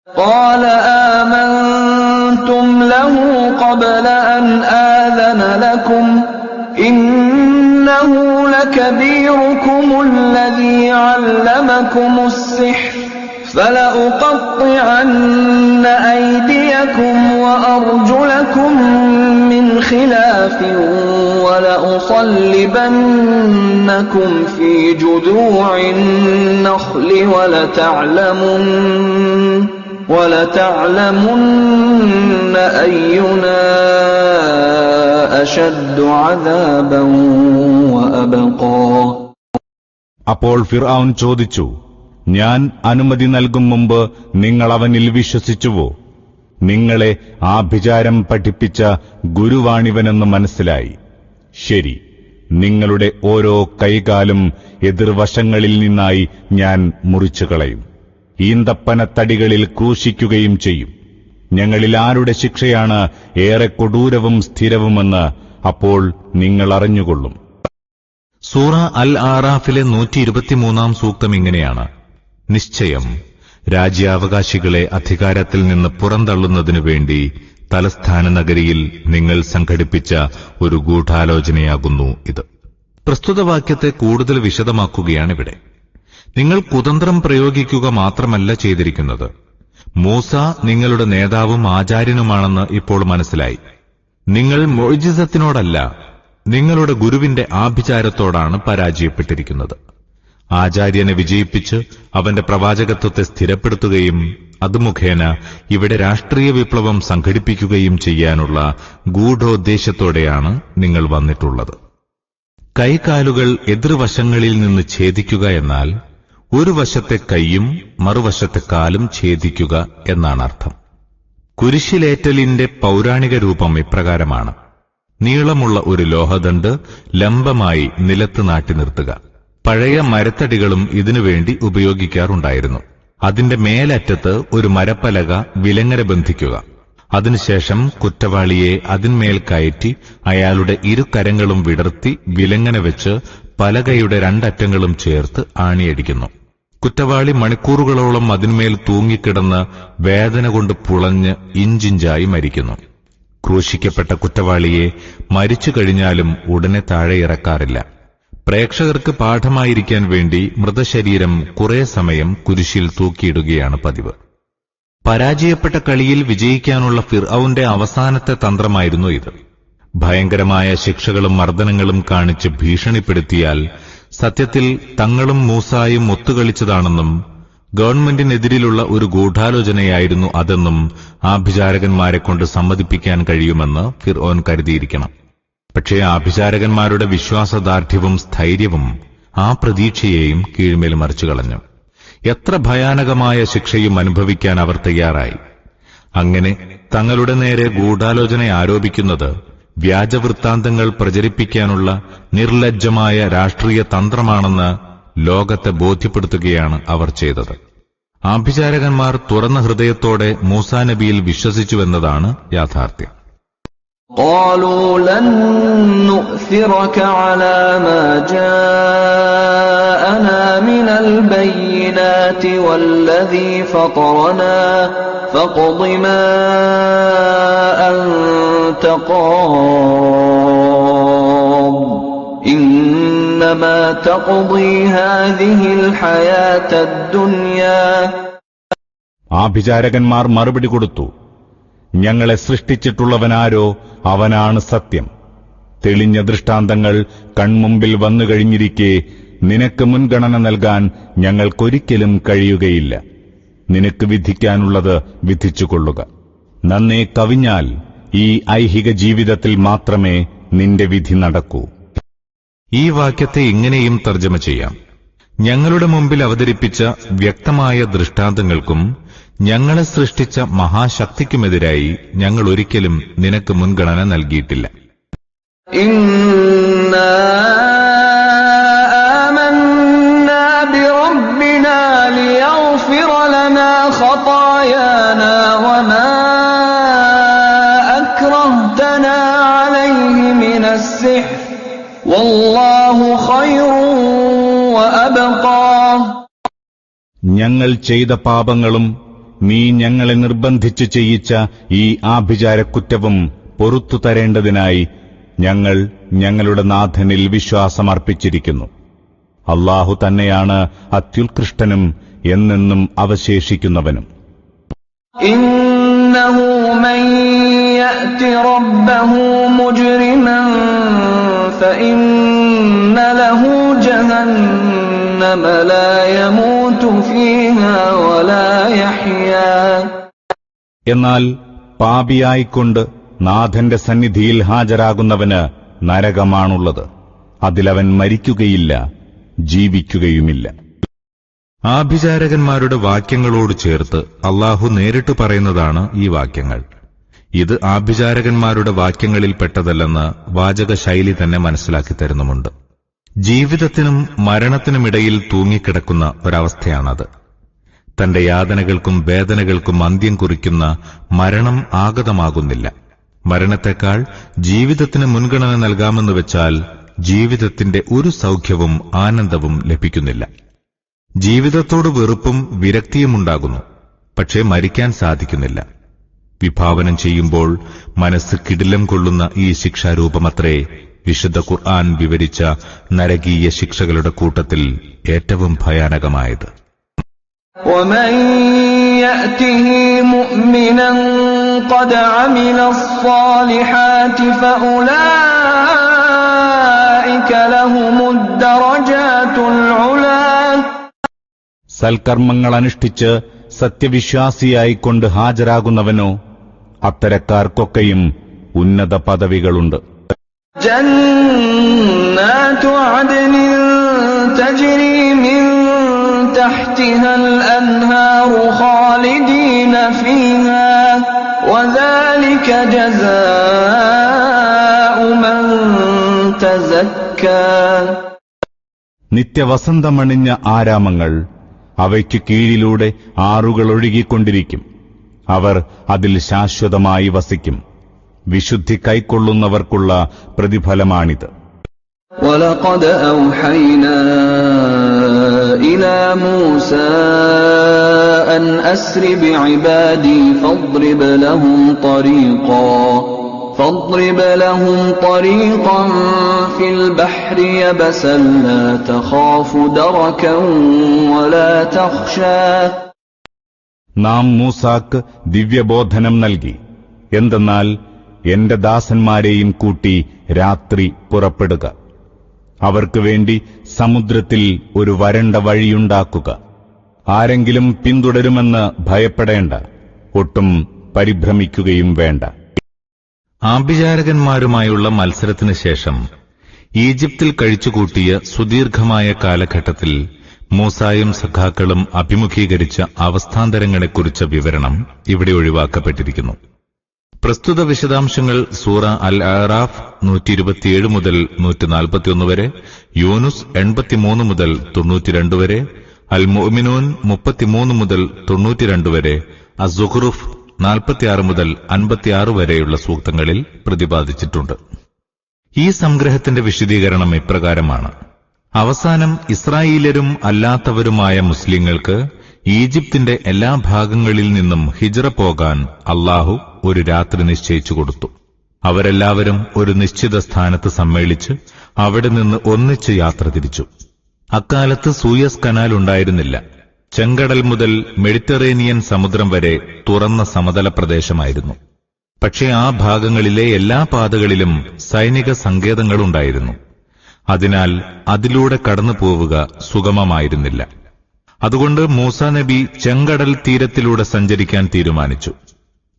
قال آمنتم له قبل أن آذن لكم إنه لكبيركم الذي علمكم السحر فلأقطعن أيديكم وأرجلكم من خلاف ولأصلبنكم في جذوع النخل ولتعلمن أينا أشد عذابا وأبقى. അപ്പോൾ ഫിർഔൻ ചോദിച്ചു, ഞാൻ അനുമതി നൽകും മുമ്പ് നിങ്ങൾ അവനിൽ വിശ്വസിച്ചുവോ? നിങ്ങളെ ആഭിചാരം പഠിപ്പിച്ച ഗുരുവാണിവനെന്ന് മനസ്സിലായി. ശരി, നിങ്ങളുടെ ഓരോ കൈകാലും എതിർവശങ്ങളിൽ നിന്നായി ഞാൻ മുറിച്ചുകളയും, ഈന്തപ്പനത്തടികളിൽ ക്രൂശിക്കുകയും ചെയ്യും. ഞങ്ങളിൽ ആരുടെ ശിക്ഷയാണ് ഏറെ കൊടൂരവും സ്ഥിരവുമെന്ന് അപ്പോൾ നിങ്ങൾ അറിഞ്ഞുകൊള്ളും. സൂറ അൽ ആറാഫിലെ 123-ാം സൂക്തം ഇങ്ങനെയാണ്: നിശ്ചയം രാജ്യാവകാശികളെ അധികാരത്തിൽ നിന്ന് പുറന്തള്ളുന്നതിനു വേണ്ടി തലസ്ഥാന നഗരിയിൽ നിങ്ങൾ സംഘടിപ്പിച്ച ഒരു ഗൂഢാലോചനയാകുന്നു ഇത്. പ്രസ്തുത വാക്യത്തെ കൂടുതൽ വിശദമാക്കുകയാണിവിടെ. നിങ്ങൾ കുതന്ത്രം പ്രയോഗിക്കുക മാത്രമല്ല ചെയ്തിരിക്കുന്നത്, മൂസ നിങ്ങളുടെ നേതാവും ആചാര്യനുമാണെന്ന് ഇപ്പോൾ മനസ്സിലായി. നിങ്ങൾ മുഅ്ജിസത്തിനോടല്ല, നിങ്ങളുടെ ഗുരുവിന്റെ ആഭിചാരത്തോടാണ് പരാജയപ്പെട്ടിരിക്കുന്നത്. ആചാര്യനെ വിജയിപ്പിച്ച് അവന്റെ പ്രവാചകത്വത്തെ സ്ഥിരപ്പെടുത്തുകയും അത് മുഖേന ഇവിടെ രാഷ്ട്രീയ വിപ്ലവം സംഘടിപ്പിക്കുകയും ചെയ്യാനുള്ള ഗൂഢോദ്ദേശത്തോടെയാണ് നിങ്ങൾ വന്നിട്ടുള്ളത്. കൈകാലുകൾ എതിർവശങ്ങളിൽ നിന്ന് ഛേദിക്കുക എന്നാൽ ഒരു വശത്തെ കൈയും മറുവശത്തെ കാലും ഛേദിക്കുക എന്നാണ് അർത്ഥം. കുരിശിലേറ്റലിന്റെ പൗരാണിക രൂപം ഇപ്രകാരമാണ്: നീളമുള്ള ഒരു ലോഹദണ്ഡ് ലംബമായി നിലത്ത് നാട്ടി നിർത്തുക. പഴയ മരത്തടികളും ഇതിനുവേണ്ടി ഉപയോഗിക്കാറുണ്ടായിരുന്നു. അതിന്റെ മേലറ്റത്ത് ഒരു മരപ്പലക വിലങ്ങരെ ബന്ധിക്കുക. അതിനുശേഷം കുറ്റവാളിയെ അതിന്മേൽ കയറ്റി അയാളുടെ ഇരുകരങ്ങളും വിടർത്തി വിലങ്ങനെ വെച്ച് പലകയുടെ രണ്ടറ്റങ്ങളും ചേർത്ത് ആണിയടിക്കുന്നു. കുറ്റവാളി മണിക്കൂറുകളോളം അതിന്മേൽ തൂങ്ങിക്കിടന്ന് വേദന കൊണ്ട് പുളഞ്ഞ് ഇഞ്ചിഞ്ചായി മരിക്കുന്നു. ക്രൂശിക്കപ്പെട്ട കുറ്റവാളിയെ മരിച്ചു കഴിഞ്ഞാലും ഉടനെ താഴെ ഇറക്കാറില്ല. പ്രേക്ഷകർക്ക് പാഠമായിരിക്കാൻ വേണ്ടി മൃതശരീരം കുറെ സമയം കുരിശിൽ തൂക്കിയിടുകയാണ് പതിവ്. പരാജയപ്പെട്ട കളിയിൽ വിജയിക്കാനുള്ള ഫിർഔന്റെ അവസാനത്തെ തന്ത്രമായിരുന്നു ഇത്. ഭയങ്കരമായ ശിക്ഷകളും മർദ്ദനങ്ങളും കാണിച്ച് ഭീഷണിപ്പെടുത്തിയാൽ സത്യത്തിൽ തങ്ങളും മൂസായും ഒത്തുകളിച്ചതാണെന്നും ഗവൺമെന്റിനെതിരിലുള്ള ഒരു ഗൂഢാലോചനയായിരുന്നു അതെന്നും ആഭിചാരകന്മാരെക്കൊണ്ട് സമ്മതിപ്പിക്കാൻ കഴിയുമെന്ന് ഫിർഔൻ കരുതിയിരിക്കണം. പക്ഷേ ആഭിചാരകന്മാരുടെ വിശ്വാസദാർഢ്യവും സ്ഥൈര്യവും ആ പ്രതീക്ഷയെയും കീഴ്മേൽ മറിച്ചു കളഞ്ഞു. എത്ര ഭയാനകമായ ശിക്ഷയും അനുഭവിക്കാൻ അവർ തയ്യാറായി. അങ്ങനെ തങ്ങളുടെ നേരെ ഗൂഢാലോചന ആരോപിക്കുന്നത് വ്യാജവൃത്താന്തങ്ങൾ പ്രചരിപ്പിക്കാനുള്ള നിർലജ്ജമായ രാഷ്ട്രീയ തന്ത്രമാണെന്ന് ലോകത്തെ ബോധ്യപ്പെടുത്തുകയാണ് അവർ ചെയ്തത്. ആഭിചാരകന്മാർ തുറന്ന ഹൃദയത്തോടെ മൂസാ നബിയിൽ വിശ്വസിച്ചുവെന്നതാണ് യാഥാർത്ഥ്യം. قالوا لن نؤثرك على ما جاءنا من البينات والذي فطرنا فاقض ما أنت قاض إنما تقضي هذه الحياة الدنيا. ആഭിചാരകന്മാർ മറുപടി കൊടുത്തു, ഞങ്ങളെ സൃഷ്ടിച്ചിട്ടുള്ളവനാരോ അവനാണ് സത്യം. തെളിഞ്ഞ ദൃഷ്ടാന്തങ്ങൾ കൺമുമ്പിൽ വന്നുകഴിഞ്ഞിരിക്കെ നിനക്ക് മുൻഗണന നൽകാൻ ഞങ്ങൾക്കൊരിക്കലും കഴിയുകയില്ല. നിനക്ക് വിധിക്കാനുള്ളത് വിധിച്ചുകൊള്ളുക. നന്നേ കവിഞ്ഞാൽ ഈ ഐഹിക ജീവിതത്തിൽ മാത്രമേ നിന്റെ വിധി നടക്കൂ. ഈ വാക്യത്തെ ഇങ്ങനെയും തർജ്ജമ ചെയ്യാം: ഞങ്ങളുടെ മുമ്പിൽ അവതരിപ്പിച്ച വ്യക്തമായ ദൃഷ്ടാന്തങ്ങൾക്കും ഞങ്ങളെ സൃഷ്ടിച്ച മഹാശക്തിക്കുമെതിരായി ഞങ്ങൾ ഒരിക്കലും നിനക്ക് മുൻഗണന നൽകിയിട്ടില്ല. ഇന്നാ ആമന്നാ ബിറബ്ബിനാ ലിയഗ്ഫിറ ലനാ ഖതായാനാ വമാ അക്റഹ്തനാ അലൈഹി മിനസ് സിഹ്ർ വല്ലാഹു ഖൈറുൻ വഅബ്ഖാ. ഞങ്ങൾ ചെയ്ത പാപങ്ങളും നീ ഞങ്ങളെ നിർബന്ധിച്ചു ചെയ്യിച്ച ഈ ആഭിചാരക്കുറ്റവും പൊറുത്തു തരേണ്ടതിനായി ഞങ്ങൾ ഞങ്ങളുടെ നാഥനിൽ വിശ്വാസമർപ്പിച്ചിരിക്കുന്നു. അല്ലാഹു തന്നെയാണ് അത്യുത്കൃഷ്ടനും എന്നെന്നും അവശേഷിക്കുന്നവനും. ഇന്നഹു മൻ യഅതി റബ്ബഹു മുജ്രിമൻ ഫഇന്ന ലഹു ജഹന്നമ ലാ യമൂതു ഫീഹാ വലാ യഹ്യാ. എന്നാൽ പാപിയായിക്കൊണ്ട് നാഥന്റെ സന്നിധിയിൽ ഹാജരാകുന്നവന് നരകമാണുള്ളത്. അതിലവൻ മരിക്കുകയില്ല, ജീവിക്കുകയുമില്ല. ആഭിചാരകന്മാരുടെ വാക്യങ്ങളോട് ചേർത്ത് അല്ലാഹു നേരിട്ട് പറയുന്നതാണ് ഈ വാക്യങ്ങൾ. ഇത് ആഭിചാരകന്മാരുടെ വാക്യങ്ങളിൽപ്പെട്ടതല്ലെന്ന് വാചക ശൈലി തന്നെ മനസ്സിലാക്കി തരുന്നുമുണ്ട്. ജീവിതത്തിനും മരണത്തിനുമിടയിൽ തൂങ്ങിക്കിടക്കുന്ന ഒരവസ്ഥയാണത്. തന്റെ യാതനകൾക്കും വേദനകൾക്കും അന്ത്യം കുറിക്കുന്ന മരണം ആഗതമാകുന്നില്ല. മരണത്തെക്കാൾ ജീവിതത്തിന് മുൻഗണന നൽകാമെന്ന് വെച്ചാൽ ജീവിതത്തിന്റെ ഒരു സൗഖ്യവും ആനന്ദവും ലഭിക്കുന്നില്ല. ജീവിതത്തോട് വെറുപ്പും വിരക്തിയുമുണ്ടാകുന്നു. പക്ഷേ മരിക്കാൻ സാധിക്കുന്നില്ല. വിഭാവനം ചെയ്യുമ്പോൾ മനസ്സ് കിടിലം കൊള്ളുന്ന ഈ ശിക്ഷാരൂപമത്രേ വിശുദ്ധ ഖുർആൻ വിവരിച്ച നരകീയ ശിക്ഷകളുടെ കൂട്ടത്തിൽ ഏറ്റവും ഭയാനകമായത്. ومن يأته مؤمنا قد عمل الصالحات فأولئك لهم الدرجات العلى. സൽക്കർമ്മങ്ങൾ അനുഷ്ഠിച്ച് സത്യവിശ്വാസിയായിക്കൊണ്ട് ഹാജരാകുന്നവനോ അത്തരക്കാർക്കൊക്കെയും ഉന്നത പദവികളുണ്ട്. ജന്നാതു അദ്നിൻ തജ്രി മിൻ تحتها الأنهار خالدين فيها وذلك جزاء من تزكى. നിത്യവസന്തമണിഞ്ഞ ആരാമങ്ങൾ, അവയ്ക്ക് കീഴിലൂടെ ആറുകൾ ഒഴുകിക്കൊണ്ടിരിക്കും. അവർ അതിൽ ശാശ്വതമായി വസിക്കും. വിശുദ്ധി കൈക്കൊള്ളുന്നവർക്കുള്ള പ്രതിഫലമാണിത്. وَلَقَدْ أَوْحَيْنَا إِلَى مُوسَى أَنْ أَسْرِ بِعِبَادِي فَاضْرِبْ لَهُمْ طَرِيقًا فِي الْبَحْرِ يَبَسًا لَا تَخَافُ دَرَكًا وَلَا تَخْشَى. നാം മൂസാക്ക് ദിവ്യബോധനം നൽകി. എന്തെന്നാൽ എന്റെ ദാസന്മാരെയും കൂട്ടി രാത്രി പുറപ്പെടുക. അവർക്ക് വേണ്ടി സമുദ്രത്തിൽ ഒരു വരണ്ട വഴിയുണ്ടാക്കുക. ആരെങ്കിലും പിന്തുടരുമെന്ന് ഭയപ്പെടേണ്ട, ഒട്ടും പരിഭ്രമിക്കുകയും വേണ്ട. ആഭിചാരകന്മാരുമായുള്ള മത്സരത്തിന് ശേഷം ഈജിപ്തിൽ കഴിച്ചുകൂട്ടിയ സുദീർഘമായ കാലഘട്ടത്തിൽ മൂസായും സഖാക്കളും അഭിമുഖീകരിച്ച അവസ്ഥാന്തരങ്ങളെക്കുറിച്ച വിവരണം ഇവിടെ ഒഴിവാക്കപ്പെട്ടിരിക്കുന്നു. പ്രസ്തുത വിശദാംശങ്ങൾ സൂറ അൽ അറാഫ് 127 മുതൽ 141 വരെ, യൂനുസ് 83 മുതൽ 92 വരെ, അൽ മുഅ്മിനൂൻ 33 മുതൽ 92 വരെ, അസ്സുഖ്റുഫ് 46 മുതൽ 56 വരെയുള്ള സൂക്തങ്ങളിൽ പ്രതിപാദിച്ചിട്ടുണ്ട്. ഈ സംഗ്രഹത്തിന്റെ വിശദീകരണം ഇപ്രകാരമാണ്. അവസാനം ഇസ്രായേലരും അല്ലാത്തവരുമായ മുസ്ലിങ്ങൾക്ക് ഈജിപ്തിന്റെ എല്ലാ ഭാഗങ്ങളിൽ നിന്നും ഹിജ്റ പോകാൻ അല്ലാഹു ഒരു രാത്രി നിശ്ചയിച്ചു കൊടുത്തു. അവരെല്ലാവരും ഒരു നിശ്ചിത സ്ഥാനത്ത് സമ്മേളിച്ച് അവിടെ നിന്ന് ഒന്നിച്ച് യാത്ര തിരിച്ചു. അക്കാലത്ത് സൂയസ് കനാൽ ഉണ്ടായിരുന്നില്ല. ചെങ്കടൽ മുതൽ മെഡിറ്ററേനിയൻ സമുദ്രം വരെ തുറന്ന സമതല പ്രദേശമായിരുന്നു. പക്ഷേ ആ ഭാഗങ്ങളിലെ എല്ലാ പാതകളിലും സൈനിക സങ്കേതങ്ങളുണ്ടായിരുന്നു. അതിനാൽ അതിലൂടെ കടന്നുപോവുക സുഗമമായിരുന്നില്ല. അതുകൊണ്ട് മൂസാ നബി ചെങ്കടൽ തീരത്തിലൂടെ സഞ്ചരിക്കാൻ തീരുമാനിച്ചു.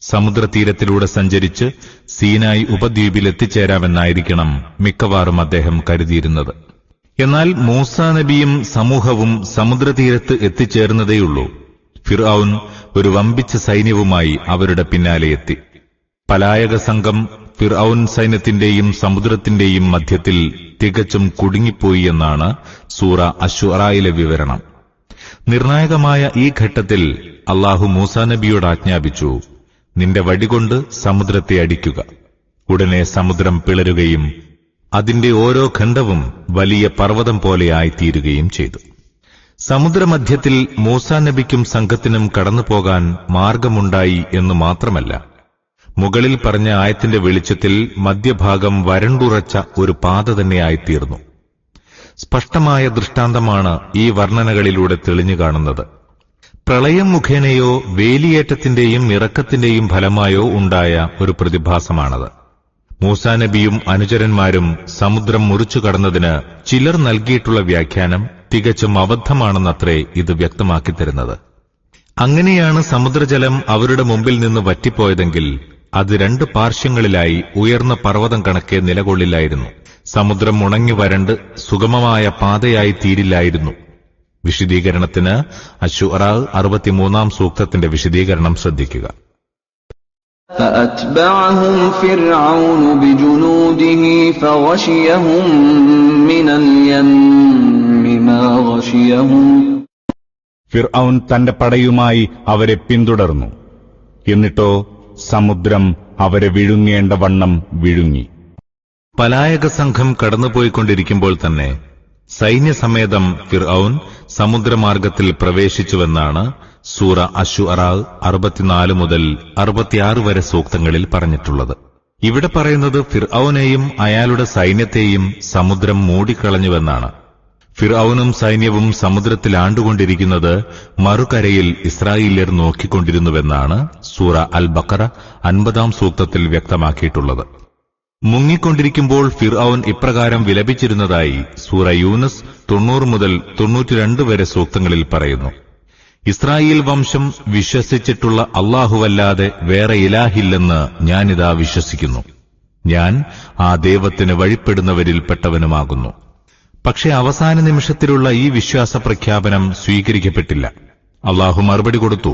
സമുദ്രതീരത്തിലൂടെ സഞ്ചരിച്ച് സീനായി ഉപദ്വീപിൽ എത്തിച്ചേരാമെന്നായിരിക്കണം മിക്കവാറും അദ്ദേഹം കരുതിയിരുന്നത്. എന്നാൽ മൂസാ നബിയും സമൂഹവും സമുദ്രതീരത്ത് എത്തിച്ചേർന്നതേയുള്ളൂ. ഫിർഔൻ ഒരു വമ്പിച്ച സൈന്യവുമായി അവരുടെ പിന്നാലെ എത്തി. പലായക സംഘം ഫിർഔൻ സൈന്യത്തിന്റെയും സമുദ്രത്തിന്റെയും മധ്യത്തിൽ തികച്ചും കുടുങ്ങിപ്പോയി എന്നാണ് സൂറ അശ്ശുറായിലെ വിവരണം. നിർണായകമായ ഈ ഘട്ടത്തിൽ അല്ലാഹു മൂസാ നബിയോട് ആജ്ഞാപിച്ചു, നിന്റെ വടികൊണ്ട് സമുദ്രത്തെ അടിക്കുക. ഉടനെ സമുദ്രം പിളരുകയും അതിന്റെ ഓരോ ഖണ്ഡവും വലിയ പർവ്വതം പോലെയായിത്തീരുകയും ചെയ്തു. സമുദ്രമധ്യത്തിൽ മൂസാ നബിക്കും സംഘത്തിനും കടന്നുപോകാൻ മാർഗമുണ്ടായി എന്ന് മാത്രമല്ല, മുകളിൽ പറഞ്ഞ ആയത്തിന്റെ വെളിച്ചത്തിൽ മധ്യഭാഗം വരണ്ടുറച്ച ഒരു പാത തന്നെയായിത്തീർന്നു. സ്പഷ്ടമായ ദൃഷ്ടാന്തമാണ് ഈ വർണ്ണനകളിലൂടെ തെളിഞ്ഞു കാണുന്നത്. പ്രളയം മുഖേനയോ വേലിയേറ്റത്തിന്റെയും ഇറക്കത്തിന്റെയും ഫലമായോ ഉണ്ടായ ഒരു പ്രതിഭാസമാണത്. മൂസാ നബിയും അനുചരന്മാരും സമുദ്രം മുറിച്ചു കടന്നതിന് ചിലർ നൽകിയിട്ടുള്ള വ്യാഖ്യാനം തികച്ചും അബദ്ധമാണെന്നത്രേ ഇത് വ്യക്തമാക്കിത്തരുന്നത്. അങ്ങനെയാണ് സമുദ്രജലം അവരുടെ മുമ്പിൽ നിന്ന് വറ്റിപ്പോയതെങ്കിൽ അത് രണ്ട് പാർശ്വങ്ങളിലായി ഉയർന്ന പർവ്വതം കണക്കെ നിലകൊള്ളില്ലായിരുന്നു. സമുദ്രം ഉണങ്ങി വരണ്ട് സുഗമമായ പാതയായി തീരില്ലായിരുന്നു. വിശദീകരണത്തിന് അശ്ശുഅറാ 63 സൂക്തത്തിന്റെ വിശദീകരണം ശ്രദ്ധിക്കുക. فأتبعهم فرعون بجنوده فغشيهم من اليم ما غشيهم. ഫിർഔൻ തന്റെ പടയുമായി അവരെ പിന്തുടർന്നു. എന്നിട്ടോ സമുദ്രം അവരെ വിഴുങ്ങേണ്ട വണ്ണം വിഴുങ്ങി. പലായക സംഘം കടന്നുപോയിക്കൊണ്ടിരിക്കുമ്പോൾ തന്നെ സൈന്യസമേതം ഫിർഔൻ സമുദ്രമാർഗത്തിൽ പ്രവേശിച്ചുവെന്നാണ് സൂറ അശ്ശുഅറാ 64 മുതൽ 66 വരെ സൂക്തങ്ങളിൽ പറഞ്ഞിട്ടുള്ളത്. ഇവിടെ പറയുന്നത് ഫിർഔനെയും അയാളുടെ സൈന്യത്തെയും സമുദ്രം മൂടിക്കളഞ്ഞുവെന്നാണ്. ഫിർഔനും സൈന്യവും സമുദ്രത്തിൽ ആണ്ടുകൊണ്ടിരിക്കുന്നത് മറുകരയിൽ ഇസ്രായേല്യർ നോക്കിക്കൊണ്ടിരുന്നുവെന്നാണ് സൂറ അൽ ബഖറ 50 സൂക്തത്തിൽ വ്യക്തമാക്കിയിട്ടുള്ളത്. മുങ്ങിക്കൊണ്ടിരിക്കുമ്പോൾ ഫിർഔൻ ഇപ്രകാരം വിലപിച്ചിരുന്നതായി സൂറ യൂനസ് 90 മുതൽ 92 വരെ സൂക്തങ്ങളിൽ പറയുന്നു. ഇസ്രായേൽ വംശം വിശ്വസിച്ചിട്ടുള്ള അല്ലാഹുവല്ലാതെ വേറെ ഇലാഹില്ലെന്ന് ഞാനിതാ വിശ്വസിക്കുന്നു. ഞാൻ ആ ദൈവത്തിന് വഴിപ്പെടുന്നവരിൽപ്പെട്ടവനുമാകുന്നു. പക്ഷേ അവസാന നിമിഷത്തിലുള്ള ഈ വിശ്വാസ പ്രഖ്യാപനം സ്വീകരിക്കപ്പെട്ടില്ല. അല്ലാഹു മറുപടി കൊടുത്തു,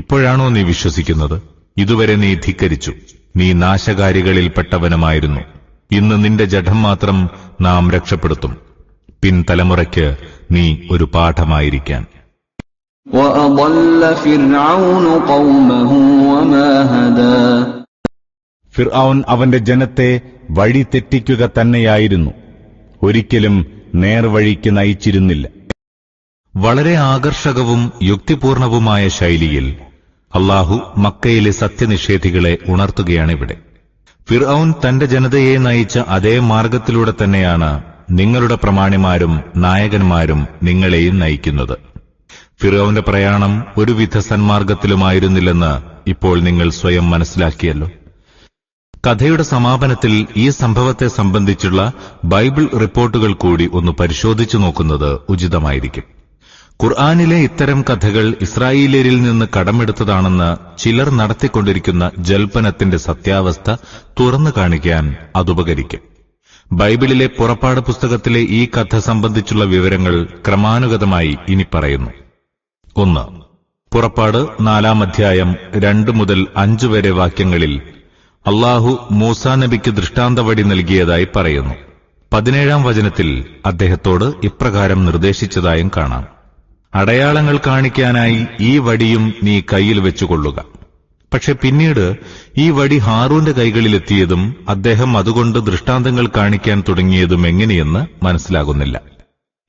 ഇപ്പോഴാണോ നീ വിശ്വസിക്കുന്നത്? ഇതുവരെ നീ ധിക്കരിച്ചു. നീ നാശകാരികളിൽപ്പെട്ടവനുമായിരുന്നു. ഇന്ന് നിന്റെ ജഡം മാത്രം നാം രക്ഷപ്പെടുത്തും. പിൻതലമുറയ്ക്ക് നീ ഒരു പാഠമായിരിക്കാൻ. ഫിർഔൻ അവന്റെ ജനത്തെ വഴി തെറ്റിക്കുക തന്നെയായിരുന്നു, ഒരിക്കലും നേർവഴിക്ക് നയിച്ചിരുന്നില്ല. വളരെ ആകർഷകവും യുക്തിപൂർണവുമായ ശൈലിയിൽ അല്ലാഹു മക്കയിലെ സത്യനിഷേധികളെ ഉണർത്തുകയാണിവിടെ. ഫിർഔൻ തന്റെ ജനതയെ നയിച്ച അതേ മാർഗത്തിലൂടെ തന്നെയാണ് നിങ്ങളുടെ പ്രമാണിമാരും നായകന്മാരും നിങ്ങളെയും നയിക്കുന്നത്. ഫിർഔന്റെ പ്രയാണം ഒരുവിധ സന്മാർഗത്തിലുമായിരുന്നില്ലെന്ന് ഇപ്പോൾ നിങ്ങൾ സ്വയം മനസ്സിലാക്കിയല്ലോ. കഥയുടെ സമാപനത്തിൽ ഈ സംഭവത്തെ സംബന്ധിച്ചുള്ള ബൈബിൾ റിപ്പോർട്ടുകൾ കൂടി ഒന്ന് പരിശോധിച്ചു നോക്കുന്നത് ഉചിതമായിരിക്കും. ഖുർആനിലെ ഇത്തരം കഥകൾ ഇസ്രായേല്യരിൽ നിന്ന് കടമെടുത്തതാണെന്ന് ചിലർ നടത്തിക്കൊണ്ടിരിക്കുന്ന ജൽപ്പനത്തിന്റെ സത്യാവസ്ഥ തുറന്നു കാണിക്കാൻ അതുപകരിക്കും. ബൈബിളിലെ പുറപ്പാട് പുസ്തകത്തിലെ ഈ കഥ സംബന്ധിച്ചുള്ള വിവരങ്ങൾ ക്രമാനുഗതമായി ഇനി പറയുന്നു. 1. പുറപ്പാട് 4 അധ്യായം 2 മുതൽ 5 വരെ വാക്യങ്ങളിൽ അല്ലാഹു മൂസാ നബിക്ക് ദൃഷ്ടാന്തവടി നൽകിയതായി പറയുന്നു. 17 വചനത്തിൽ അദ്ദേഹത്തോട് ഇപ്രകാരം നിർദ്ദേശിച്ചതായും കാണാം. അടയാളങ്ങൾ കാണിക്കാനായി ഈ വടിയും നീ കയ്യിൽ വെച്ചുകൊള്ളുക. പക്ഷെ പിന്നീട് ഈ വടി ഹാറൂന്റെ കൈകളിലെത്തിയതും അദ്ദേഹം അതുകൊണ്ട് ദൃഷ്ടാന്തങ്ങൾ കാണിക്കാൻ തുടങ്ങിയതും എങ്ങനെയെന്ന് മനസ്സിലാകുന്നില്ല.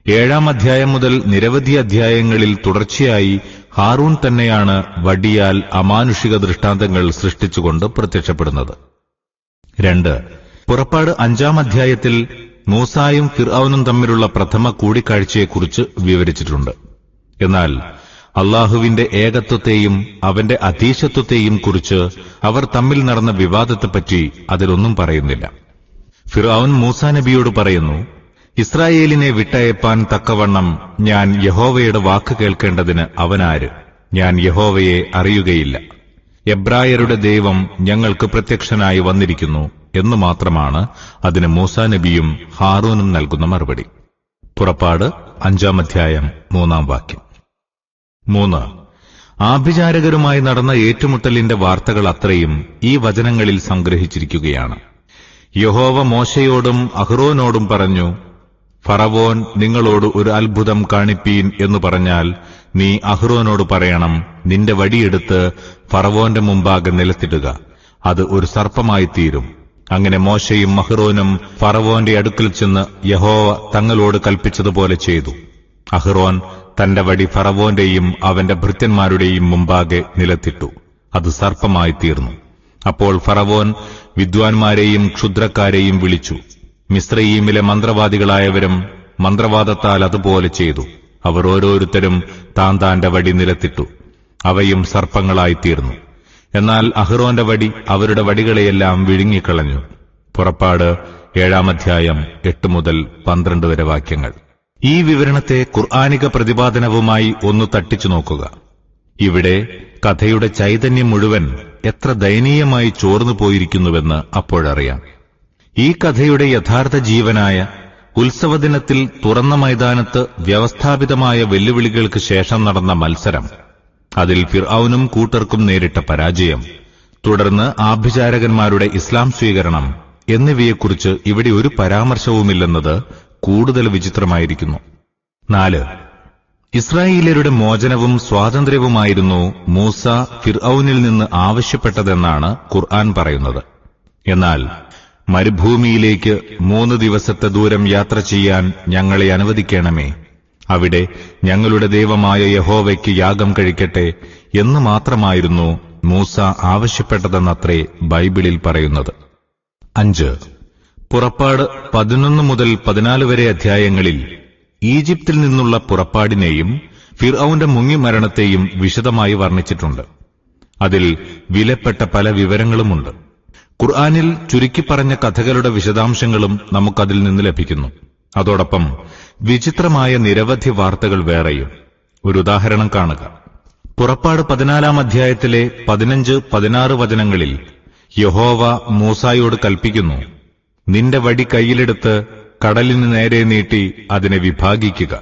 7 അധ്യായം മുതൽ നിരവധി അധ്യായങ്ങളിൽ തുടർച്ചയായി ഹാറൂൻ തന്നെയാണ് വടിയാൽ അമാനുഷിക ദൃഷ്ടാന്തങ്ങൾ സൃഷ്ടിച്ചുകൊണ്ട് പ്രത്യക്ഷപ്പെടുന്നത്. 2. പുറപ്പാട് 5 അധ്യായത്തിൽ മൂസായും ഫിർഔനും തമ്മിലുള്ള പ്രഥമ കൂടിക്കാഴ്ചയെക്കുറിച്ച് വിവരിച്ചിട്ടുണ്ട്. എന്നാൽ അല്ലാഹുവിന്റെ ഏകത്വത്തെയും അവന്റെ അധീശത്വത്തെയും കുറിച്ച് അവർ തമ്മിൽ നടന്ന വിവാദത്തെപ്പറ്റി അതിലൊന്നും പറയുന്നില്ല. ഫിർഔൻ മൂസാ നബിയോട് പറയുന്നു, ഇസ്രായേലിനെ വിട്ടയപ്പാൻ തക്കവണ്ണം ഞാൻ യഹോവയുടെ വാക്ക് കേൾക്കേണ്ടതിന് അവനാര്? ഞാൻ യഹോവയെ അറിയുകയില്ല. എബ്രായരുടെ ദൈവം ഞങ്ങൾക്ക് പ്രത്യക്ഷനായി വന്നിരിക്കുന്നു എന്നു മാത്രമാണ് അതിന് മൂസാ നബിയും ഹാറൂനും നൽകുന്ന മറുപടി. പുറപ്പാട് 5 അധ്യായം 3 വാക്യം. 3. ആഭിചാരകരുമായി നടന്ന ഏറ്റുമുട്ടലിന്റെ വാർത്തകൾ അത്രയും ഈ വചനങ്ങളിൽ സംഗ്രഹിച്ചിരിക്കുകയാണ്. യഹോവ മോശയോടും അഹ്റോനോടും പറഞ്ഞു, ഫറവോൻ നിങ്ങളോട് ഒരു അത്ഭുതം കാണിപ്പീൻ എന്നു പറഞ്ഞാൽ നീ അഹ്റോനോട് പറയണം, നിന്റെ വടിയെടുത്ത് ഫറവോന്റെ മുമ്പാകെ നിലത്തിടുക, അത് ഒരു സർപ്പമായി തീരും. അങ്ങനെ മോശയും അഹ്റോനും ഫറവോന്റെ അടുക്കൽ ചെന്ന് യഹോവ തങ്ങളോട് കൽപ്പിച്ചതുപോലെ ചെയ്തു. അഹ്റോൻ തന്റെ വടി ഫറവോന്റെയും അവന്റെ ഭൃത്യന്മാരുടെയും മുമ്പാകെ നിലത്തിട്ടു. അത് സർപ്പമായി തീർന്നു. അപ്പോൾ ഫറവോൻ വിദ്വാൻമാരെയും ക്ഷുദ്രക്കാരെയും വിളിച്ചു. മിസ്രയീമിലെ മന്ത്രവാദികളായവരും മന്ത്രവാദത്താൽ അതുപോലെ ചെയ്തു. അവർ ഓരോരുത്തരും താന്റെ വടി നിലത്തിട്ടു. അവയും സർപ്പങ്ങളായിത്തീർന്നു. എന്നാൽ അഹ്റോന്റെ വടി അവരുടെ വടികളെയെല്ലാം വിഴുങ്ങിക്കളഞ്ഞു. പുറപ്പാട് 7-ാം അധ്യായം 8 മുതൽ 12 വരെ വാക്യങ്ങൾ. ഈ വിവരണത്തെ ഖുർആനിക പ്രതിപാദനവുമായി ഒന്ന് തട്ടിച്ചു നോക്കുക. ഇവിടെ കഥയുടെ ചൈതന്യം മുഴുവൻ എത്ര ദയനീയമായി ചോർന്നു പോയിരിക്കുന്നുവെന്ന് അപ്പോഴറിയാം. ഈ കഥയുടെ യഥാർത്ഥ ജീവനായ ഉത്സവദിനത്തിൽ തുറന്ന മൈതാനത്ത് വ്യവസ്ഥാപിതമായ വെല്ലുവിളികൾക്ക് ശേഷം നടന്ന മത്സരം, അതിൽ ഫിർഔനും കൂട്ടർക്കും നേരിട്ട പരാജയം, തുടർന്ന് ആഭിചാരകന്മാരുടെ ഇസ്ലാം സ്വീകരണം എന്നിവയെക്കുറിച്ച് ഇവിടെ ഒരു പരാമർശവുമില്ലെന്നത് കൂടുതൽ വിചിത്രമായിരിക്കുന്നു. 4. ഇസ്രായേല്യരുടെ മോചനവും സ്വാതന്ത്ര്യവുമായിരുന്നു മൂസ ഫിർഔനിൽ നിന്ന് ആവശ്യപ്പെട്ടതെന്നാണ് ഖുർആൻ പറയുന്നത്. എന്നാൽ മരുഭൂമിയിലേക്ക് 3 ദിവസത്തെ ദൂരം യാത്ര ചെയ്യാൻ ഞങ്ങളെ അനുവദിക്കണമേ, അവിടെ ഞങ്ങളുടെ ദൈവമായ യഹോവയ്ക്ക് യാഗം കഴിക്കട്ടെ എന്ന് മാത്രമായിരുന്നു മൂസ ആവശ്യപ്പെട്ടതെന്നത്രേ ബൈബിളിൽ പറയുന്നത്. 5. പുറപ്പാട് 11 മുതൽ 14 വരെ അധ്യായങ്ങളിൽ ഈജിപ്തിൽ നിന്നുള്ള പുറപ്പാടിനെയും ഫിർഔന്റെ മുങ്ങിമരണത്തെയും വിശദമായി വർണ്ണിച്ചിട്ടുണ്ട്. അതിൽ വിലപ്പെട്ട പല വിവരങ്ങളുമുണ്ട്. ഖുർആനിൽ ചുരുക്കിപ്പറഞ്ഞ കഥകളുടെ വിശദാംശങ്ങളും നമുക്കതിൽ നിന്ന് ലഭിക്കുന്നു. അതോടൊപ്പം വിചിത്രമായ നിരവധി വാർത്തകൾ വേറെയും. ഒരു ഉദാഹരണം കാണുക. പുറപ്പാട് 14-ാം അധ്യായത്തിലെ 15-16 വചനങ്ങളിൽ യഹോവ മൂസായോട് കൽപ്പിക്കുന്നു, നിന്റെ വടി കയ്യിലെടുത്ത് കടലിന് നേരെ നീട്ടി അതിനെ വിഭാഗിക്കുക.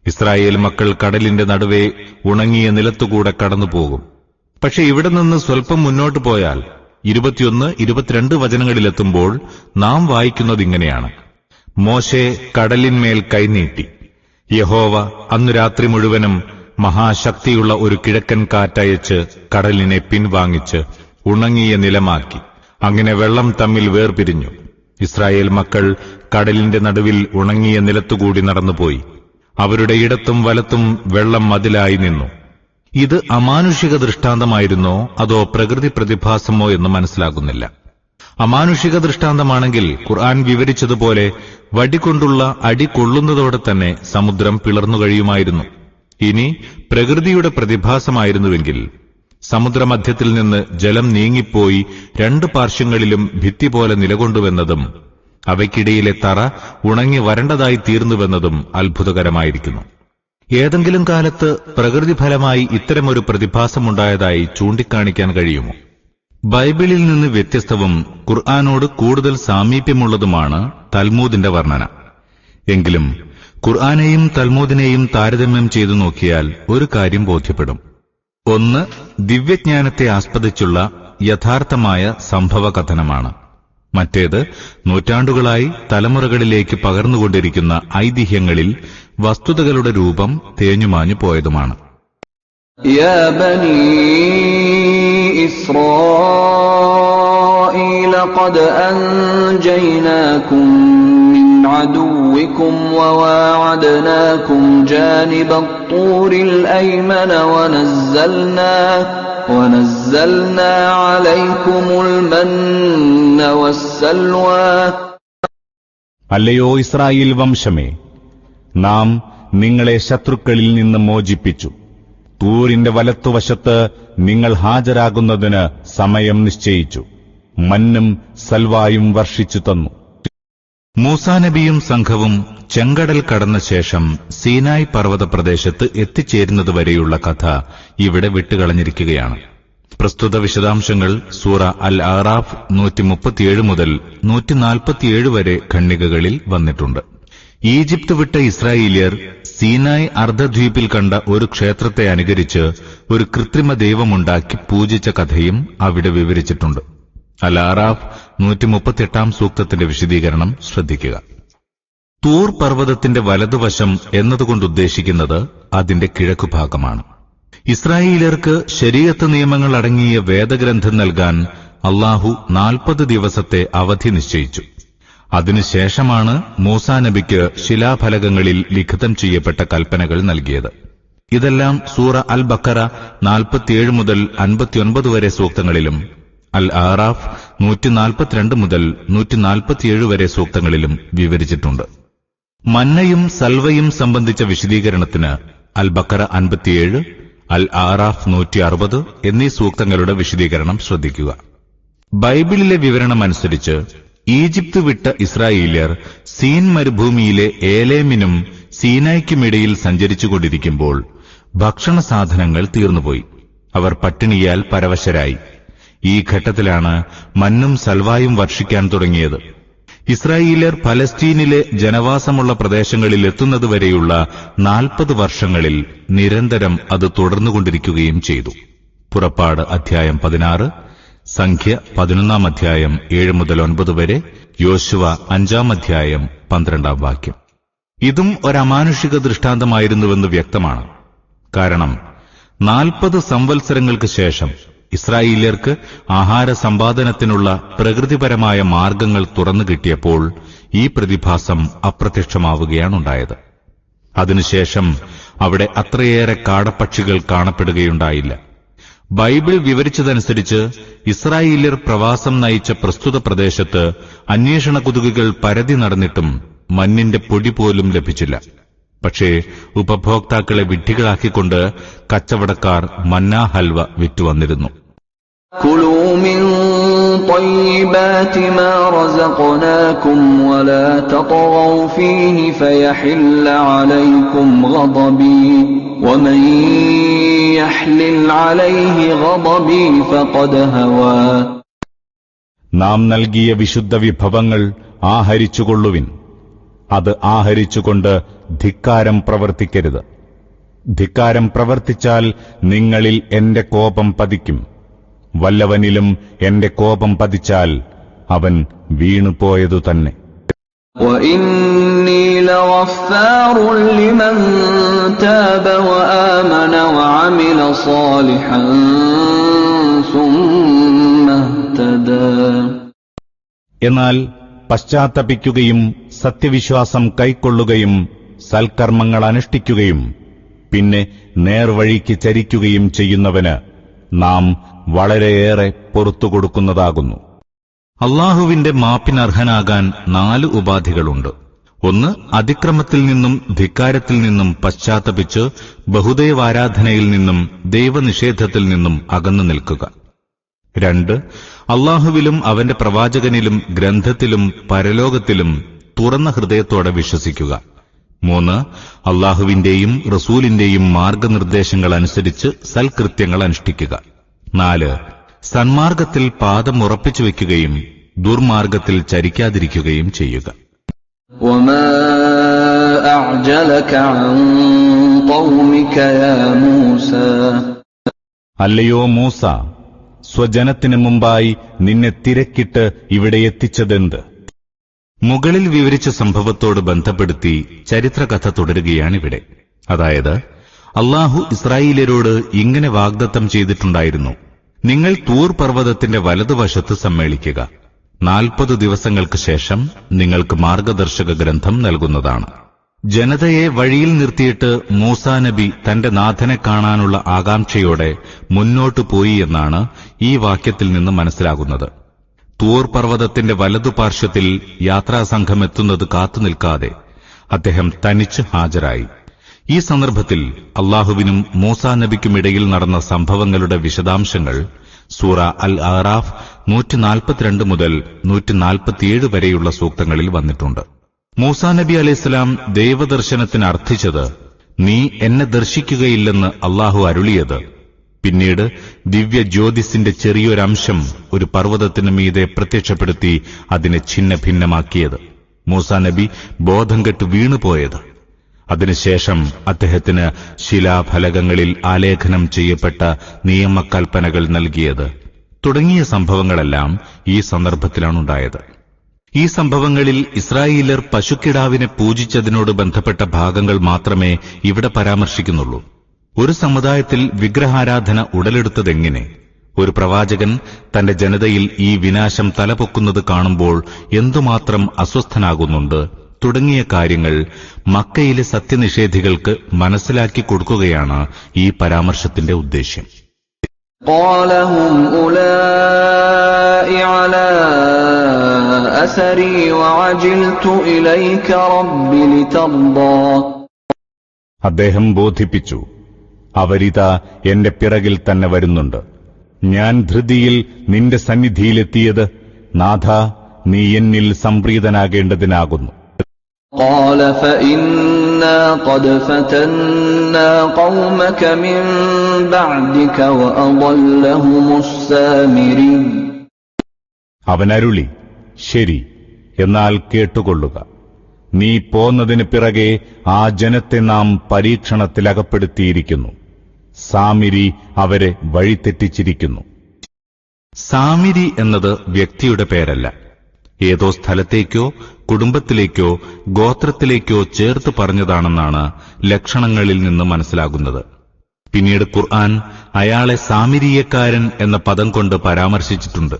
ഇസ്രായേൽ മക്കൾ കടലിന്റെ നടുവേ ഉണങ്ങിയ നിലത്തുകൂടെ കടന്നുപോകും. പക്ഷെ ഇവിടെ നിന്ന് സ്വൽപ്പം മുന്നോട്ട് പോയാൽ 21-22 വചനങ്ങളിലെത്തുമ്പോൾ നാം വായിക്കുന്നതിങ്ങനെയാണ്: മോശെ കടലിന്മേൽ കൈനീട്ടി. യഹോവ അന്നു രാത്രി മുഴുവനും മഹാശക്തിയുള്ള ഒരു കിഴക്കൻ കാറ്റയച്ച് കടലിനെ പിൻവാങ്ങിച്ച് ഉണങ്ങിയ നിലമാക്കി. അങ്ങനെ വെള്ളം തമ്മിൽ വേർപിരിഞ്ഞു. ഇസ്രായേൽ മക്കൾ കടലിന്റെ നടുവിൽ ഉണങ്ങിയ നിലത്തുകൂടി നടന്നുപോയി. അവരുടെ ഇടത്തും വലത്തും വെള്ളം മതിലായി നിന്നു. ഇത് അമാനുഷിക ദൃഷ്ടാന്തമായിരുന്നോ അതോ പ്രകൃതി പ്രതിഭാസമോ എന്ന് മനസ്സിലാകുന്നില്ല. അമാനുഷിക ദൃഷ്ടാന്തമാണെങ്കിൽ ഖുർആൻ വിവരിച്ചതുപോലെ വടികൊണ്ടുള്ള അടി കൊള്ളുന്നതോടെ തന്നെ സമുദ്രം പിളർന്നു കഴിയുമായിരുന്നു. ഇനി പ്രകൃതിയുടെ പ്രതിഭാസമായിരുന്നുവെങ്കിൽ സമുദ്രമധ്യത്തിൽ നിന്ന് ജലം നീങ്ങിപ്പോയി 2 പാർശ്വങ്ങളിലും ഭിത്തി പോലെ നിലകൊണ്ടുവെന്നതും അവയ്ക്കിടയിലെ തറ ഉണങ്ങി വരണ്ടതായി തീർന്നുവെന്നതും അത്ഭുതകരമായിരിക്കുന്നു. ഏതെങ്കിലും കാലത്ത് പ്രകൃതിഫലമായി ഇത്തരമൊരു പ്രതിഭാസമുണ്ടായതായി ചൂണ്ടിക്കാണിക്കാൻ കഴിയുമോ? ബൈബിളിൽ നിന്ന് വ്യത്യസ്തവും ഖുർആനോട് കൂടുതൽ സാമീപ്യമുള്ളതുമാണ് തൽമൂദിന്റെ വർണ്ണന. എങ്കിലും ഖുർആനെയും തൽമൂദിനെയും താരതമ്യം ചെയ്തു നോക്കിയാൽ ഒരു കാര്യം ബോധ്യപ്പെടും. ഒന്ന്, ദിവ്യജ്ഞാനത്തെ ആസ്പദിച്ചുള്ള യഥാർത്ഥമായ സംഭവകഥനമാണ്. മറ്റേത് നൂറ്റാണ്ടുകളായി തലമുറകളിലേക്ക് പകർന്നുകൊണ്ടിരിക്കുന്ന ഐതിഹ്യങ്ങളിൽ വസ്തുതകളുടെ രൂപം തേഞ്ഞുമാഞ്ഞു പോയതുമാണ്. യാ ബനീ ഇസ്രായീല ഖദ് അൻജയ്നാകും മിൻ അദുവ്വികും വവാഅദ്നാകും ജാനിബത്ത്-ത്വൂരിൽ അയ്മന വനസ്സൽനാ അലൈക്കുമുൽ മന്ന വസ്സൽവാ. അല്ലയോ ഇസ്രായേൽ വംശമേ, നാം നിങ്ങളെ ശത്രുക്കളിൽ നിന്ന് മോചിപ്പിച്ചു. തൂരിന്റെ വലത്തുവശത്ത് നിങ്ങൾ ഹാജരാകുന്നതിന് സമയം നിശ്ചയിച്ചു. മന്നും സൽവായും വർഷിച്ചു തന്നു. മൂസാ നബിയും സംഘവും ചെങ്കടൽ കടന്ന ശേഷം സീനായ് പർവ്വത പ്രദേശത്ത് എത്തിച്ചേരുന്നതുവരെയുള്ള കഥ ഇവിടെ വിട്ടുകളഞ്ഞിരിക്കുകയാണ്. പ്രസ്തുത വിശദാംശങ്ങൾ സൂറ അൽ അറാഫ് 137 മുതൽ 147 വരെ ഖണ്ഡികകളിൽ വന്നിട്ടുണ്ട്. ഈജിപ്ത് വിട്ട ഇസ്രായേലിയർ സീനായ് അർദ്ധദ്വീപിൽ കണ്ട ഒരു ക്ഷേത്രത്തെ അനുകരിച്ച് ഒരു കൃത്രിമ ദൈവമുണ്ടാക്കി പൂജിച്ച കഥയും അവിടെ വിവരിച്ചിട്ടുണ്ട്. അൽ അറാഫ് 138-ാം സൂക്തത്തിന്റെ വിശദീകരണം ശ്രദ്ധിക്കുക. തൂർ പർവ്വതത്തിന്റെ വലതുവശം എന്നതുകൊണ്ടുദ്ദേശിക്കുന്നത് അതിന്റെ കിഴക്കുഭാഗമാണ്. ഇസ്രായേലിയർക്ക് ശരീഅത്ത് നിയമങ്ങൾ അടങ്ങിയ വേദഗ്രന്ഥം നൽകാൻ അല്ലാഹു 40 ദിവസത്തെ അവധി നിശ്ചയിച്ചു. അതിനുശേഷമാണ് മൂസാ നബിക്ക് ശിലാഫലകങ്ങളിൽ ലിഖിതം ചെയ്യപ്പെട്ട കൽപ്പനകൾ നൽകിയത്. ഇതെല്ലാം സൂറ അൽ ബക്കറ 47 മുതൽ 59 വരെ സൂക്തങ്ങളിലും അൽ ആറാഫ് 142 മുതൽ 147 വരെ സൂക്തങ്ങളിലും വിവരിച്ചിട്ടുണ്ട്. മന്നയും സൽവയും സംബന്ധിച്ച വിശദീകരണത്തിന് അൽ ബക്കറ 57, അൽ ആറാഫ് 160 എന്നീ സൂക്തങ്ങളുടെ വിശദീകരണം ശ്രദ്ധിക്കുക. ബൈബിളിലെ വിവരണമനുസരിച്ച് ഈജിപ്ത് വിട്ട ഇസ്രായേല്യർ സീൻ മരുഭൂമിയിലെ ഏലേമിനും സീനായ്ക്കുമിടയിൽ സഞ്ചരിച്ചുകൊണ്ടിരിക്കുമ്പോൾ ഭക്ഷണ സാധനങ്ങൾ തീർന്നുപോയി. അവർ പട്ടിണിയാൽ പരവശരായി. ഈ ഘട്ടത്തിലാണ് മന്നും സൽവായും വർഷിക്കാൻ തുടങ്ങിയത്. ഇസ്രായേല്യർ പലസ്തീനിലെ ജനവാസമുള്ള പ്രദേശങ്ങളിൽ എത്തുന്നതുവരെയുള്ള 40 വർഷങ്ങളിൽ നിരന്തരം അത് തുടർന്നുകൊണ്ടിരിക്കുകയും ചെയ്തു. പുറപ്പാട് അധ്യായം 16, സംഖ്യ 11 അധ്യായം 7 മുതൽ 9 വരെ, യോശുവ 5 അധ്യായം 12 വാക്യം. ഇതും ഒരമാനുഷിക ദൃഷ്ടാന്തമായിരുന്നുവെന്ന് വ്യക്തമാണ്. കാരണം 40 സംവത്സരങ്ങൾക്ക് ശേഷം ഇസ്രായേല്യർക്ക് ആഹാര സമ്പാദനത്തിനുള്ള പ്രകൃതിപരമായ മാർഗങ്ങൾ തുറന്നു കിട്ടിയപ്പോൾ ഈ പ്രതിഭാസം അപ്രത്യക്ഷമാവുകയാണുണ്ടായത്. അതിനുശേഷം അവിടെ അത്രയേറെ കാടപ്പക്ഷികൾ കാണപ്പെടുകയുണ്ടായില്ല. ബൈബിൾ വിവരിച്ചതനുസരിച്ച് ഇസ്രായേല്യർ പ്രവാസം നയിച്ച പ്രസ്തുത പ്രദേശത്ത് അന്വേഷണ കുതുകുകൾ പരതി നടന്നിട്ടും മഞ്ഞിന്റെ പൊടി പോലും ലഭിച്ചില്ല. പക്ഷേ ഉപഭോക്താക്കളെ വിഡ്ഢികളാക്കിക്കൊണ്ട് കച്ചവടക്കാർ മന്നാ ഹൽവ വിറ്റുവന്നിരുന്നു. كُلُوا مِن طَيِّبَاتِ مَا رَزَقْنَاكُمْ وَلَا تَطْغَوْا فِيهِ فَيَحِلَّ عَلَيْكُمْ غَضَبِي وَمَن يَحْلِلْ عَلَيْهِ غَضَبِي فَقَدْ هَوَى. നാം നൽകിയ വിശുദ്ധ വിഭവങ്ങൾ ആഹരിച്ചുകൊള്ളുവിൻ. അത് ആഹരിച്ചുകൊണ്ട് ധിക്കാരം പ്രവർത്തിക്കരുത്. ധിക്കാരം പ്രവർത്തിച്ചാൽ നിങ്ങളിൽ എന്റെ കോപം പതിക്കും. വല്ലവനിലും എന്റെ കോപം പതിച്ചാൽ അവൻ വീണുപോയതു തന്നെ. وَإِنِّي لَغَفَّارٌ لِمَن تَابَ وَآمَنَ وَعَمِلَ صَالِحًا ثُمَّ اهْتَدَى. എന്നാൽ പശ്ചാത്തപിക്കുകയും സത്യവിശ്വാസം കൈക്കൊള്ളുകയും സൽക്കർമ്മങ്ങൾ അനുഷ്ഠിക്കുകയും പിന്നെ നേർവഴിക്ക് ചരിക്കുകയും ചെയ്യുന്നവന് നാം വളരെയേറെ പുറത്തുകൊടുക്കുന്നതാകുന്നു. അള്ളാഹുവിന്റെ മാപ്പിനർഹനാകാൻ 4 ഉപാധികളുണ്ട്. ഒന്ന്, അതിക്രമത്തിൽ നിന്നും ധിക്കാരത്തിൽ നിന്നും പശ്ചാത്തപിച്ച് ബഹുദൈവാരാധനയിൽ നിന്നും ദൈവനിഷേധത്തിൽ നിന്നും അകന്നു നിൽക്കുക. 2, അള്ളാഹുവിലും അവന്റെ പ്രവാചകനിലും ഗ്രന്ഥത്തിലും പരലോകത്തിലും തുറന്ന ഹൃദയത്തോടെ വിശ്വസിക്കുക. 3, അള്ളാഹുവിന്റെയും റസൂലിന്റെയും മാർഗനിർദ്ദേശങ്ങൾ അനുസരിച്ച് സൽകൃത്യങ്ങൾ അനുഷ്ഠിക്കുക. 4, സന്മാർഗത്തിൽ പാദമുറപ്പിച്ചു വയ്ക്കുകയും ദുർമാർഗത്തിൽ ചരിക്കാതിരിക്കുകയും ചെയ്യുക. وَمَا أَعْجَلَكَ عَن قَوْمِكَ يَا مُوسَى. അല്ലയോ മൂസ, സ്വജനത്തിനു മുമ്പായി നിന്നെ തിരക്കിട്ട് ഇവിടെ എത്തിച്ചതെന്ത്? മുകളിൽ വിവരിച്ച സംഭവത്തോട് ബന്ധപ്പെടുത്തി ചരിത്രകഥ തുടരുകയാണിവിടെ. അതായത്, അള്ളാഹു ഇസ്രായേല്യരോട് ഇങ്ങനെ വാഗ്ദത്തം ചെയ്തിട്ടുണ്ടായിരുന്നു: നിങ്ങൾ തൂർ പർവ്വതത്തിന്റെ വലതുവശത്ത് സമ്മേളിക്കുക. 40 ദിവസങ്ങൾക്ക് ശേഷം നിങ്ങൾക്ക് മാർഗദർശക ഗ്രന്ഥം നൽകുന്നതാണ്. ജനതയെ വഴിയിൽ നിർത്തിയിട്ട് മൂസാ നബി തന്റെ നാഥനെ കാണാനുള്ള ആകാംക്ഷയോടെ മുന്നോട്ടു പോയി എന്നാണ് ഈ വാക്യത്തിൽ നിന്ന് മനസ്സിലാകുന്നത്. തൂർ പർവ്വതത്തിന്റെ വലതുപാർശ്വത്തിൽ യാത്രാസംഘം എത്തുന്നത് കാത്തുനിൽക്കാതെ അദ്ദേഹം തനിച്ച് ഹാജരായി. ഈ സന്ദർഭത്തിൽ അള്ളാഹുവിനും മൂസാ നബിക്കുമിടയിൽ നടന്ന സംഭവങ്ങളുടെ വിശദാംശങ്ങൾ സൂറ അൽ ആറാഫ് 142 മുതൽ 147 വരെയുള്ള സൂക്തങ്ങളിൽ വന്നിട്ടുണ്ട്. മൂസാ നബി അലൈഹിസ്സലാം ദൈവദർശനത്തിന് അർത്ഥിച്ചത്, നീ എന്നെ ദർശിക്കുകയില്ലെന്ന് അള്ളാഹു അരുളിയത്. പിന്നീട് ദിവ്യ ജ്യോതിസിന്റെ ചെറിയൊരംശം ഒരു പർവ്വതത്തിനു മീതെ പ്രത്യക്ഷപ്പെടുത്തി അതിനെ ഛിന്ന ഭിന്നമാക്കിയത്. മൂസാ നബി ബോധം കെട്ട് വീണുപോയത്. അതിനുശേഷം അദ്ദേഹത്തിന് ശിലാഫലകങ്ങളിൽ ആലേഖനം ചെയ്യപ്പെട്ട നിയമകൽപ്പനകൾ നൽകിയത് തുടങ്ങിയ സംഭവങ്ങളെല്ലാം ഈ സന്ദർഭത്തിലാണുണ്ടായത്. ഈ സംഭവങ്ങളിൽ ഇസ്രായേല്യർ പശുക്കിടാവിനെ പൂജിച്ചതിനോട് ബന്ധപ്പെട്ട ഭാഗങ്ങൾ മാത്രമേ ഇവിടെ പരാമർശിക്കുന്നുള്ളൂ. ഒരു സമുദായത്തിൽ വിഗ്രഹാരാധന ഉടലെടുത്തതെങ്ങനെ? ഒരു പ്രവാചകൻ തന്റെ ജനതയിൽ ഈ വിനാശം തലപൊക്കുന്നത് കാണുമ്പോൾ എന്തുമാത്രം അസ്വസ്ഥനാകുന്നുണ്ട് തുടങ്ങിയ കാര്യങ്ങൾ മക്കയിലെ സത്യനിഷേധികൾക്ക് മനസ്സിലാക്കി കൊടുക്കുകയാണ് ഈ പരാമർശത്തിന്റെ ഉദ്ദേശ്യം. قال هم أولئك على أثري وعجلت إليك رب لترضى. അദ്ദേഹം ബോധിപ്പിച്ചു, അവരിതാ എന്റെ പിറകിൽ തന്നെ വരുന്നുണ്ട്. ഞാൻ ധൃതിയിൽ നിന്റെ സന്നിധിയിലെത്തിയത് നാഥ, നീ എന്നിൽ സംപ്രീതനാകേണ്ടതിനാകുന്നു. قال فإنا قد فتنا قومك من بعدك وأضلهم السامري. അവനരുളി, ശരി, എന്നാൽ കേട്ടുകൊള്ളുക. നീ പോന്നതിന് പിറകെ ആ ജനത്തെ നാം പരീക്ഷണത്തിലകപ്പെടുത്തിയിരിക്കുന്നു. സാമിരി അവരെ വഴിതെറ്റിച്ചിരിക്കുന്നു. സാമിരി എന്നത് വ്യക്തിയുടെ പേരല്ല, ഏതോ സ്ഥലത്തേക്കോ കുടുംബത്തിലേക്കോ ഗോത്രത്തിലേക്കോ ചേർത്ത് പറഞ്ഞതാണെന്നാണ് ലക്ഷണങ്ങളിൽ നിന്ന് മനസ്സിലാകുന്നത്. പിന്നീട് ഖുർആൻ അയാളെ സാമിരിയക്കാരൻ എന്ന പദം കൊണ്ട് പരാമർശിച്ചിട്ടുണ്ട്.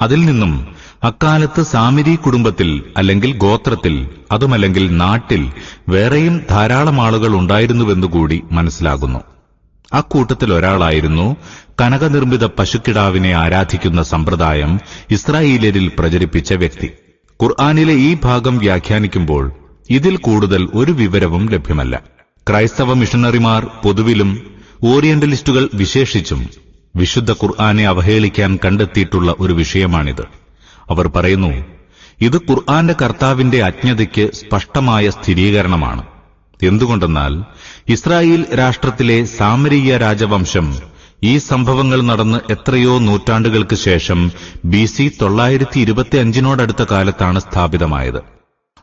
അതിൽ നിന്നും അക്കാലത്ത് സാമിരി കുടുംബത്തിൽ അല്ലെങ്കിൽ ഗോത്രത്തിൽ, അതുമല്ലെങ്കിൽ നാട്ടിൽ വേറെയും ധാരാളം ആളുകൾ ഉണ്ടായിരുന്നുവെന്നുകൂടി മനസ്സിലാകുന്നു. അക്കൂട്ടത്തിൽ ഒരാളായിരുന്നു കനകനിർമ്മിത പശുക്കിടാവിനെ ആരാധിക്കുന്ന സമ്പ്രദായം ഇസ്രായേലിൽ പ്രചരിപ്പിച്ച വ്യക്തി. ഖുർആനിലെ ഈ ഭാഗം വ്യാഖ്യാനിക്കുമ്പോൾ ഇതിൽ കൂടുതൽ ഒരു വിവരവും ലഭ്യമല്ല. ക്രൈസ്തവ മിഷണറിമാർ പൊതുവിലും ഓറിയന്റലിസ്റ്റുകൾ വിശേഷിച്ചും വിശുദ്ധ ഖുർആനെ അവഹേളിക്കാൻ കണ്ടെത്തിയിട്ടുള്ള ഒരു വിഷയമാണിത്. അവർ പറയുന്നു, ഇത് ഖുർആന്റെ കർത്താവിന്റെ അജ്ഞതയ്ക്ക് സ്പഷ്ടമായ സ്ഥിരീകരണമാണ്. എന്തുകൊണ്ടെന്നാൽ ഇസ്രായേൽ രാഷ്ട്രത്തിലെ സാമരീയ രാജവംശം ഈ സംഭവങ്ങൾ നടന്ന് എത്രയോ നൂറ്റാണ്ടുകൾക്ക് ശേഷം BC 925 കാലത്താണ് സ്ഥാപിതമായത്.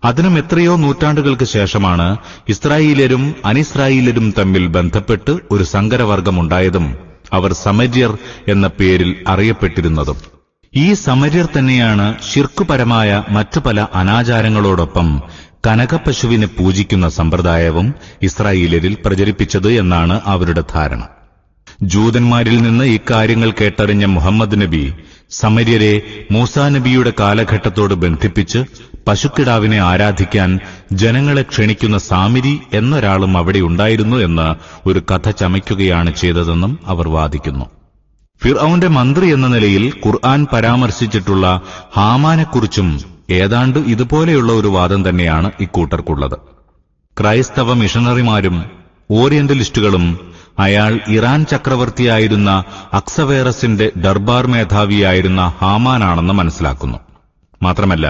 അതിനും എത്രയോ നൂറ്റാണ്ടുകൾക്ക് ശേഷമാണ് ഇസ്രായേലരും അനിസ്രായേലരും തമ്മിൽ ബന്ധപ്പെട്ട് ഒരു സങ്കരവർഗമുണ്ടായതും അവർ സമര്യർ എന്ന പേരിൽ അറിയപ്പെട്ടിരുന്നതും. ഈ സമര്യർ തന്നെയാണ് ശിർക്കുപരമായ മറ്റു പല അനാചാരങ്ങളോടൊപ്പം കനകപ്പശുവിനെ പൂജിക്കുന്ന സമ്പ്രദായവും ഇസ്രായേലിൽ പ്രചരിപ്പിച്ചത് എന്നാണ് അവരുടെ ധാരണ. ജൂതന്മാരിൽ നിന്ന് ഇക്കാര്യങ്ങൾ കേട്ടറിഞ്ഞ മുഹമ്മദ് നബി സമര്യരെ മൂസാ നബിയുടെ കാലഘട്ടത്തോട് ബന്ധിപ്പിച്ച് പശുക്കിടാവിനെ ആരാധിക്കാൻ ജനങ്ങളെ ക്ഷണിക്കുന്ന സാമിരി എന്നൊരാളും അവിടെ ഉണ്ടായിരുന്നു എന്ന് ഒരു കഥ ചമയ്ക്കുകയാണ് ചെയ്തതെന്നും അവർ വാദിക്കുന്നു. ഫിർഔന്റെ മന്ത്രി എന്ന നിലയിൽ ഖുർആൻ പരാമർശിച്ചിട്ടുള്ള ഹാമാനെക്കുറിച്ചും ഏതാണ്ട് ഇതുപോലെയുള്ള ഒരു വാദം തന്നെയാണ് ഇക്കൂട്ടർക്കുള്ളത്. ക്രൈസ്തവ മിഷണറിമാരും ഓറിയന്റലിസ്റ്റുകളും അയാൾ ഇറാൻ ചക്രവർത്തിയായിരുന്ന അക്സവേറസിന്റെ ദർബാർ മേധാവിയായിരുന്ന ഹാമാനാണെന്ന് മനസ്സിലാക്കുന്നു. മാത്രമല്ല,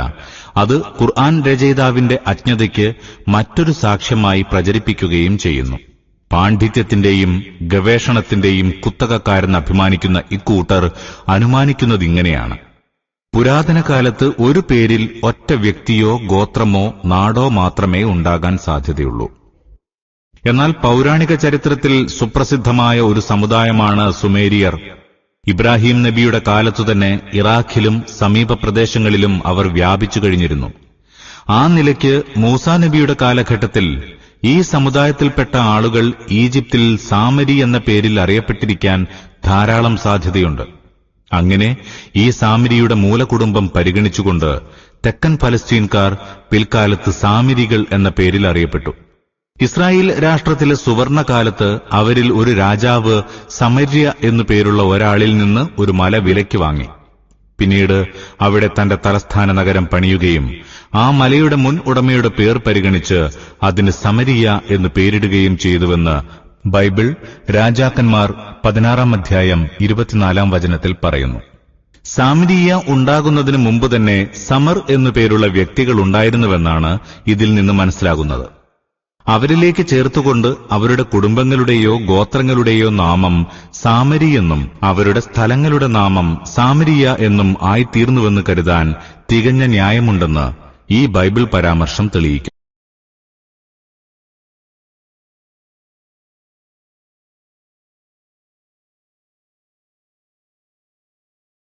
അത് ഖുർആൻ രചയിതാവിന്റെ അജ്ഞതയ്ക്ക് മറ്റൊരു സാക്ഷ്യമായി പ്രചരിപ്പിക്കുകയും ചെയ്യുന്നു. പാണ്ഡിത്യത്തിന്റെയും ഗവേഷണത്തിന്റെയും കുത്തകക്കാരെന്ന് അഭിമാനിക്കുന്ന ഇക്കൂട്ടർ അനുമാനിക്കുന്നതിങ്ങനെയാണ്: പുരാതന കാലത്ത് ഒരു പേരിൽ ഒറ്റ വ്യക്തിയോ ഗോത്രമോ നാടോ മാത്രമേ ഉണ്ടാകാൻ സാധ്യതയുള്ളൂ. എന്നാൽ പൗരാണിക ചരിത്രത്തിൽ സുപ്രസിദ്ധമായ ഒരു സമുദായമാണ് സുമേരിയർ. ഇബ്രാഹിം നബിയുടെ കാലത്തുതന്നെ ഇറാഖിലും സമീപ പ്രദേശങ്ങളിലും അവർ വ്യാപിച്ചു കഴിഞ്ഞിരുന്നു. ആ നിലയ്ക്ക് മൂസാ നബിയുടെ കാലഘട്ടത്തിൽ ഈ സമുദായത്തിൽപ്പെട്ട ആളുകൾ ഈജിപ്തിൽ സാമരി എന്ന പേരിൽ അറിയപ്പെട്ടിരിക്കാൻ ധാരാളം സാധ്യതയുണ്ട്. അങ്ങനെ ഈ സാമിരിയുടെ മൂലകുടുംബം പരിഗണിച്ചുകൊണ്ട് തെക്കൻ ഫലസ്തീൻകാർ പിൽക്കാലത്ത് സാമിരികൾ എന്ന പേരിൽ അറിയപ്പെട്ടു. ഇസ്രായേൽ രാഷ്ട്രത്തിലെ സുവർണകാലത്ത് അവരിൽ ഒരു രാജാവ് സമര്യ എന്നു പേരുള്ള ഒരാളിൽ നിന്ന് ഒരു മല വിലയ്ക്ക് വാങ്ങി. പിന്നീട് അവിടെ തന്റെ തലസ്ഥാന നഗരം പണിയുകയും ആ മലയുടെ മുൻ ഉടമയുടെ പേർ പരിഗണിച്ച് അതിന് സമരിയ എന്ന് പേരിടുകയും ചെയ്തുവെന്ന് ബൈബിൾ രാജാക്കന്മാർ 16 അധ്യായം 24 വചനത്തിൽ പറയുന്നു. സാമരിയ ഉണ്ടാകുന്നതിന് മുമ്പ് തന്നെ സമർ എന്നു പേരുള്ള വ്യക്തികൾ ഉണ്ടായിരുന്നുവെന്നാണ് ഇതിൽ നിന്ന് മനസ്സിലാകുന്നത്. അവരിലേക്ക് ചേർത്തുകൊണ്ട് അവരുടെ കുടുംബങ്ങളുടെയോ ഗോത്രങ്ങളുടെയോ നാമം സാമരി എന്നും അവരുടെ സ്ഥലങ്ങളുടെ നാമം സാമരിയ എന്നും ആയിത്തീർന്നുവെന്ന് കരുതാൻ തികഞ്ഞ ന്യായമുണ്ടെന്ന് ഈ ബൈബിൾ പരാമർശം തെളിയിക്കുന്നു.